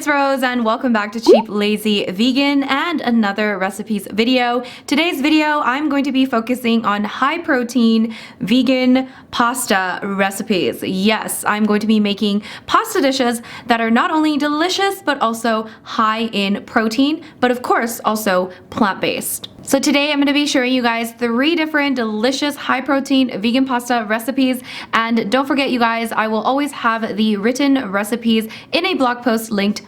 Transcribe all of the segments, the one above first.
it's Rose and welcome back to Cheap Lazy Vegan and another recipes video. Today's video, I'm going to be focusing on high protein vegan pasta recipes. Yes, I'm going to be making pasta dishes that are not only delicious but also high in protein, but of course also plant-based. So today I'm going to be showing you guys 3 different delicious high protein vegan pasta recipes, and don't forget you guys, I will always have the written recipes in a blog post linked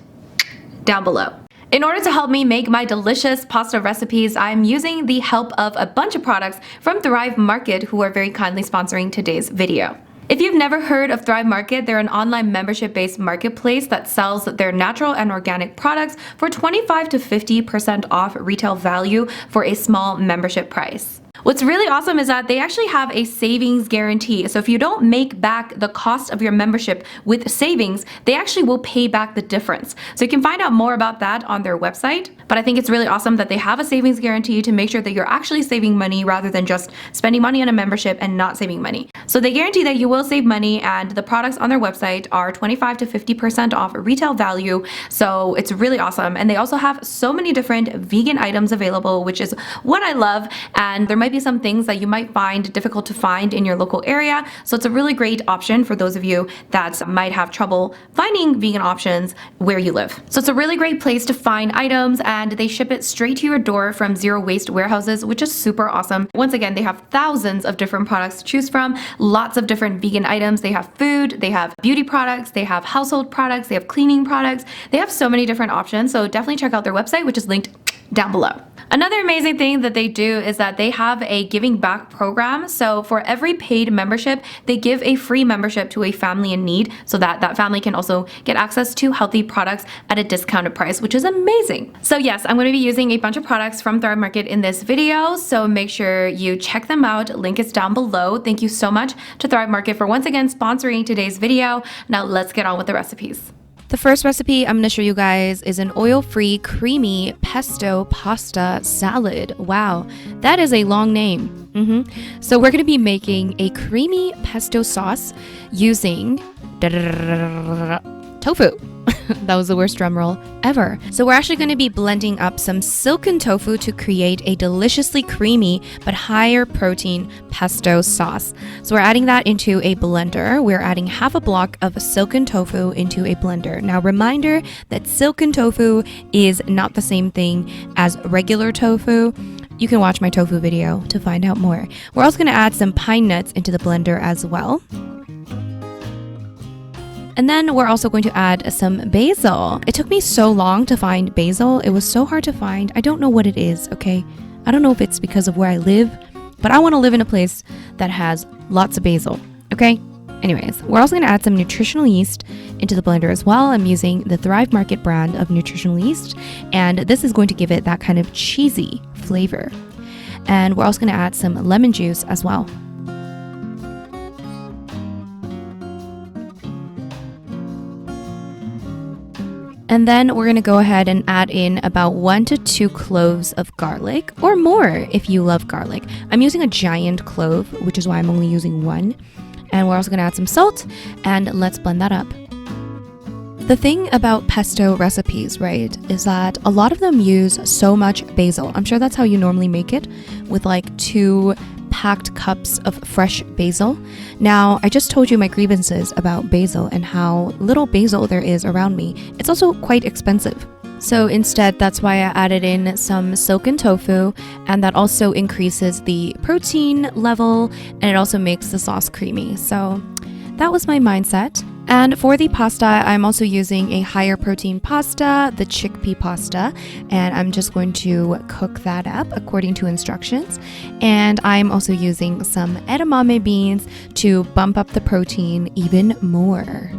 down below. In order to help me make my delicious pasta recipes, I'm using the help of a bunch of products from Thrive Market, who are very kindly sponsoring today's video. If you've never heard of Thrive Market, they're an online membership-based marketplace that sells their natural and organic products for 25 to 50% off retail value for a small membership price. What's really awesome is that they actually have a savings guarantee. So if you don't make back the cost of your membership with savings, they actually will pay back the difference. So you can find out more about that on their website. But I think it's really awesome that they have a savings guarantee to make sure that you're actually saving money rather than just spending money on a membership and not saving money. So they guarantee that you will save money, and the products on their website are 25 to 50% off retail value. So it's really awesome. And they also have so many different vegan items available, which is what I love. And there might be some things that you might find difficult to find in your local area. So it's a really great option for those of you that might have trouble finding vegan options where you live. So it's a really great place to find items, and they ship it straight to your door from zero waste warehouses, which is super awesome. Once again, they have thousands of different products to choose from, lots of different vegan items. They have food, they have beauty products, they have household products, they have cleaning products. They have so many different options. So definitely check out their website, which is linked down below. Another amazing thing that they do is that they have a giving back program. So for every paid membership, they give a free membership to a family in need so that that family can also get access to healthy products at a discounted price, which is amazing. So yes, I'm going to be using a bunch of products from Thrive Market in this video, so make sure you check them out. Link is down below. Thank you so much to Thrive Market for once again sponsoring today's video. Now let's get on with the recipes. The first recipe I'm going to show you guys is an oil-free creamy pesto pasta salad. Wow, that is a long name. So we're going to be making a creamy pesto sauce using tofu. That was the worst drum roll ever. So we're actually going to be blending up some silken tofu to create a deliciously creamy but higher protein pesto sauce. So we're adding that into a blender. We're adding half a block of silken tofu into a blender. Now reminder that silken tofu is not the same thing as regular tofu. You can watch my tofu video to find out more. We're also going to add some pine nuts into the blender as well. And then we're also going to add some basil. It took me so long to find basil. It was so hard to find. I don't know what it is, okay? I don't know if it's because of where I live, but I want to live in a place that has lots of basil, okay? Anyways, we're also going to add some nutritional yeast into the blender as well. I'm using the Thrive Market brand of nutritional yeast, and this is going to give it that kind of cheesy flavor. And we're also going to add some lemon juice as well. And then we're going to go ahead and add in about 1 to 2 cloves of garlic, or more if you love garlic. I'm using a giant clove, which is why I'm only using 1. And we're also going to add some salt, and let's blend that up. The thing about pesto recipes, right, is that a lot of them use so much basil. I'm sure that's how you normally make it, with like 2 packed cups of fresh basil. Now, I just told you my grievances about basil and how little basil there is around me. It's also quite expensive. So instead, that's why I added in some silken tofu, and that also increases the protein level, and it also makes the sauce creamy. So that was my mindset. And for the pasta, I'm also using a higher protein pasta, the chickpea pasta, and I'm just going to cook that up according to instructions. And I'm also using some edamame beans to bump up the protein even more.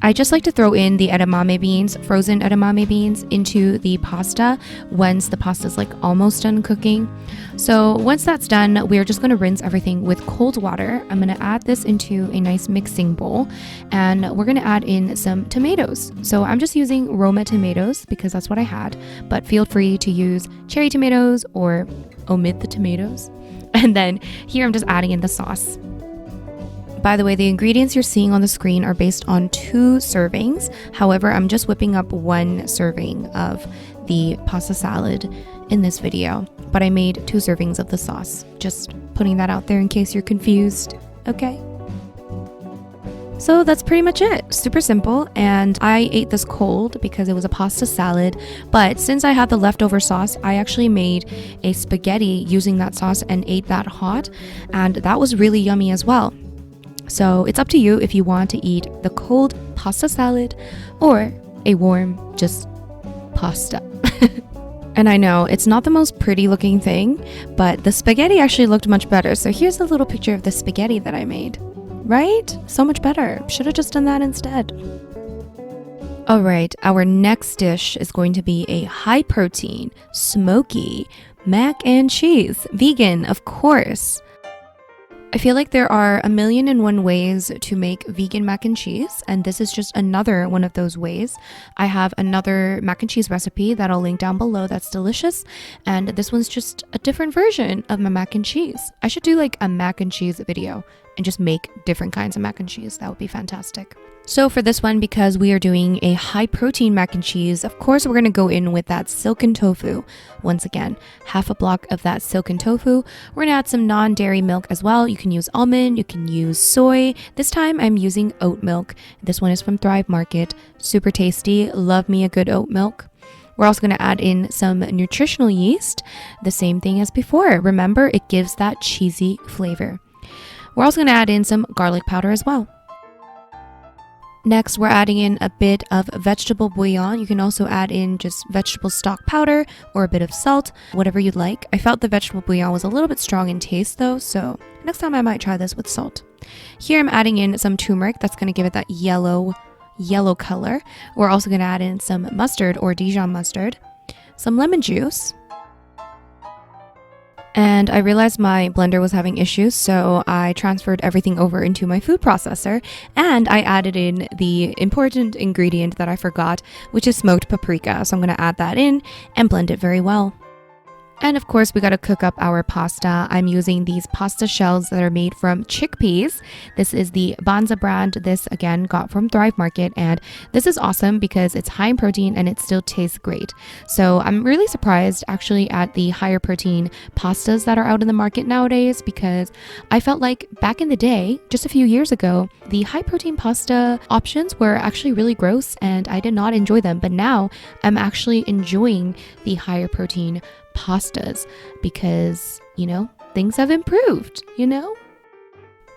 I just like to throw in the edamame beans, frozen edamame beans, into the pasta once the pasta is like almost done cooking. So once that's done, we're just going to rinse everything with cold water. I'm going to add this into a nice mixing bowl, and we're going to add in some tomatoes. So I'm just using Roma tomatoes because that's what I had, but feel free to use cherry tomatoes or omit the tomatoes. And then here I'm just adding in the sauce. By the way, the ingredients you're seeing on the screen are based on 2 servings. However, I'm just whipping up 1 serving of the pasta salad in this video, but I made 2 servings of the sauce. Just putting that out there in case you're confused, okay? So that's pretty much it. Super simple, and I ate this cold because it was a pasta salad, but since I had the leftover sauce, I actually made a spaghetti using that sauce and ate that hot, and that was really yummy as well. So it's up to you if you want to eat the cold pasta salad or a warm just pasta. And I know it's not the most pretty looking thing, but the spaghetti actually looked much better. So here's a little picture of the spaghetti that I made. Right? So much better. Should have just done that instead. Alright, our next dish is going to be a high protein, smoky, mac and cheese. Vegan, of course. I feel like there are 1,000,001 ways to make vegan mac and cheese, and this is just another one of those ways. I have another mac and cheese recipe that I'll link down below that's delicious, and this one's just a different version of my mac and cheese. I should do like a mac and cheese video and just make different kinds of mac and cheese. That would be fantastic. So for this one, because we are doing a high protein mac and cheese, of course we're going to go in with that silken tofu. Once again, half a block of that silken tofu. We're going to add some non-dairy milk as well. You can use almond, you can use soy. This time I'm using oat milk. This one is from Thrive Market. Super tasty. Love me a good oat milk. We're also going to add in some nutritional yeast. The same thing as before. Remember, it gives that cheesy flavor. We're also going to add in some garlic powder as well. Next, we're adding in a bit of vegetable bouillon. You can also add in just vegetable stock powder or a bit of salt, whatever you'd like. I felt the vegetable bouillon was a little bit strong in taste though, so next time I might try this with salt. Here I'm adding in some turmeric. That's going to give it that yellow color. We're also going to add in some mustard or Dijon mustard, some lemon juice, and I realized my blender was having issues, so I transferred everything over into my food processor, and I added in the important ingredient that I forgot, which is smoked paprika. So I'm going to add that in and blend it very well. And of course, we got to cook up our pasta. I'm using these pasta shells that are made from chickpeas. This is the Banza brand. This again got from Thrive Market, and this is awesome because it's high in protein and it still tastes great. So I'm really surprised actually at the higher protein pastas that are out in the market nowadays, because I felt like back in the day, just a few years ago, the high protein pasta options were actually really gross and I did not enjoy them. But now I'm actually enjoying the higher protein pastas because, you know, things have improved, you know?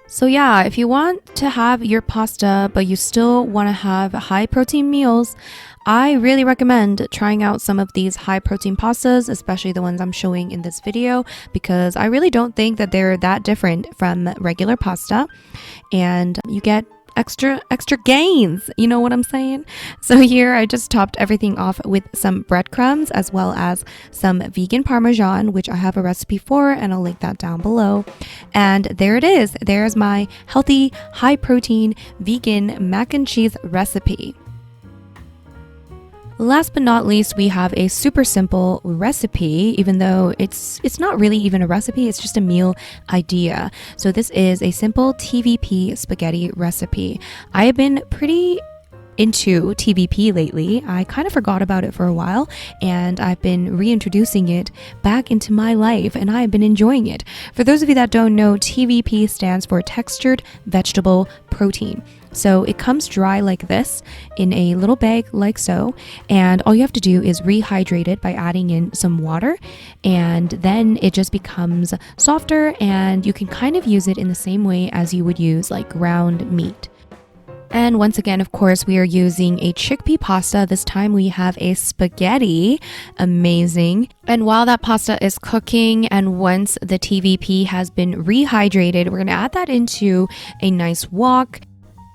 So yeah, if you want to have your pasta but you still want to have high protein meals, I really recommend trying out some of these high protein pastas, especially the ones I'm showing in this video, because I really don't think that they're that different from regular pasta, and you get extra gains, you know what I'm saying? So here I just topped everything off with some breadcrumbs as well as some vegan parmesan, which I have a recipe for and I'll link that down below. And there it is. There's my healthy, high protein, vegan mac and cheese recipe. Last but not least, we have a super simple recipe, even though it's not really even a recipe, it's just a meal idea. So this is a simple TVP spaghetti recipe. I have been pretty into TVP lately. I kind of forgot about it for a while, and I've been reintroducing it back into my life, and I've been enjoying it. For those of you that don't know, TVP stands for textured vegetable protein. So it comes dry like this in a little bag like so, and all you have to do is rehydrate it by adding in some water, and then it just becomes softer, and you can kind of use it in the same way as you would use like ground meat. And once again, of course, we are using a chickpea pasta. This time we have a spaghetti. Amazing. And while that pasta is cooking and once the TVP has been rehydrated, we're going to add that into a nice wok.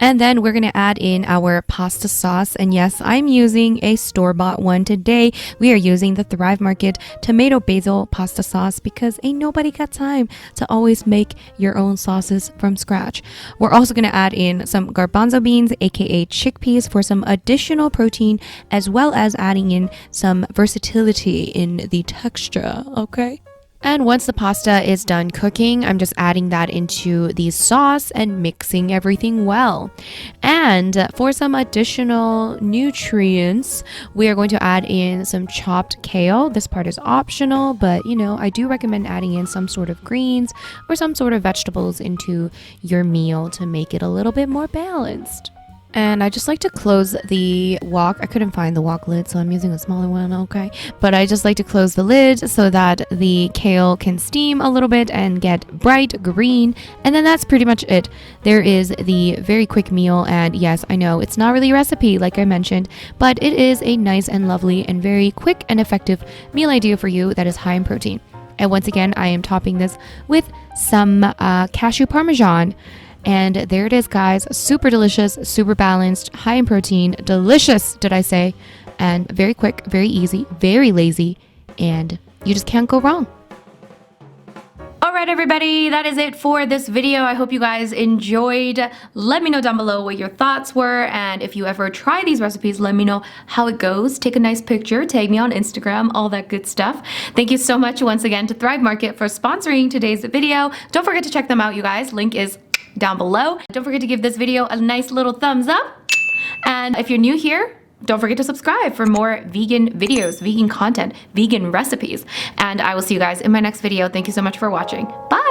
And then we're going to add in our pasta sauce. And yes, I'm using a store-bought one today. We are using the Thrive Market tomato basil pasta sauce because ain't nobody got time to always make your own sauces from scratch. We're also going to add in some garbanzo beans, aka chickpeas, for some additional protein, as well as adding in some versatility in the texture, okay? And once the pasta is done cooking, I'm just adding that into the sauce and mixing everything well. And for some additional nutrients, we are going to add in some chopped kale. This part is optional, but I do recommend adding in some sort of greens or some sort of vegetables into your meal to make it a little bit more balanced. And I just like to close the wok. I couldn't find the wok lid, so I'm using a smaller one, okay? But I just like to close the lid so that the kale can steam a little bit and get bright green. And then that's pretty much it. There is the very quick meal. And yes, I know it's not really a recipe like I mentioned, but it is a nice and lovely and very quick and effective meal idea for you that is high in protein. And once again, I am topping this with some cashew parmesan. And there it is, guys. Super delicious, super balanced, high in protein, delicious, did I say? And very quick, very easy, very lazy, and you just can't go wrong. All right, everybody, that is it for this video. I hope you guys enjoyed. Let me know down below what your thoughts were, and if you ever try these recipes, let me know how it goes. Take a nice picture, tag me on Instagram, all that good stuff. Thank you so much once again to Thrive Market for sponsoring today's video. Don't forget to check them out, you guys. Link is down below. Don't forget to give this video a nice little thumbs up. And if you're new here, don't forget to subscribe for more vegan videos, vegan content, vegan recipes. And I will see you guys in my next video. Thank you so much for watching. Bye!